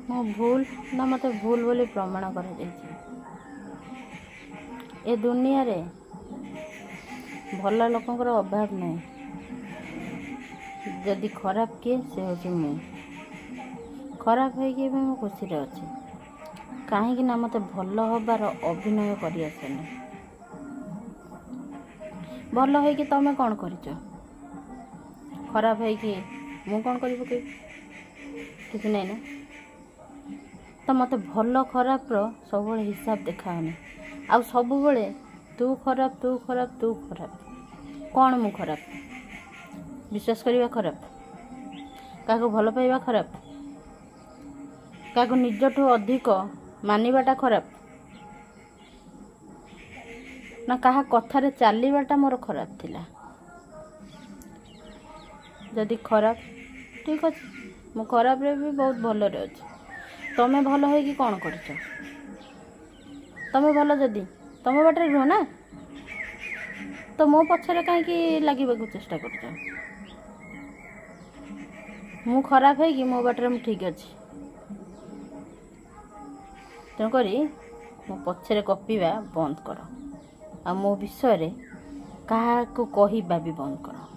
ମୋ ଭୁଲ ନା ମୋତେ ଭୁଲ ବୋଲି ପ୍ରମାଣ କରାଯାଇଛି। ଏ ଦୁନିଆରେ ଭଲ ଲୋକଙ୍କର ଅଭାବ ନାହିଁ। ଯଦି ଖରାପ କିଏ, ସେ ହେଉଛି ମୁଁ। ଖରାପ ହେଇକି ବି ମୁଁ ଖୁସିରେ ଅଛି। କାହିଁକି ନା ମୋତେ ଭଲ ହେବାର ଅଭିନୟ କରି ଆସେନି। ଭଲ ହେଇକି ତମେ କ'ଣ କରିଛ? ଖରାପ ହେଇକି ମୁଁ କ'ଣ କରି ପକେଇବି? କିଛି ନାହିଁ ନା। ତ ମୋତେ ଭଲ ଖରାପର ସବୁବେଳେ ହିସାବ ଦେଖାଅନି। ଆଉ ସବୁବେଳେ ତୁ ଖରାପ, ତୁ ଖରାପ, ତୁ ଖରାପ। କ'ଣ ମୁଁ ଖରାପ? ବିଶ୍ୱାସ କରିବା ଖରାପ? କାହାକୁ ଭଲ ପାଇବା ଖରାପ? କାହାକୁ ନିଜଠୁ ଅଧିକ ମାନିବାଟା ଖରାପ? ନା କାହା କଥାରେ ଚାଲିବାଟା ମୋର ଖରାପ ଥିଲା? ଯଦି ଖରାପ, ଠିକ୍ ଅଛି, ମୁଁ ଖରାପରେ ବି ବହୁତ ଭଲରେ ଅଛି। ତମେ ଭଲ ହେଇକି କ'ଣ କରିଛ? ତମେ ଭଲ ଯଦି ତମ ବାଟରେ ରୁହ ନା, ତ ମୋ ପଛରେ କାହିଁକି ଲାଗିବାକୁ ଚେଷ୍ଟା କରୁଛ? ମୁଁ ଖରାପ ହେଇକି ମୋ ବାଟରେ ମୁଁ ଠିକ୍ ଅଛି। ତେଣୁକରି ମୋ ପଛରେ ଗପିବା ବନ୍ଦ କର। ଆଉ ମୋ ବିଷୟରେ କାହାକୁ କହିବା ବି ବନ୍ଦ କର।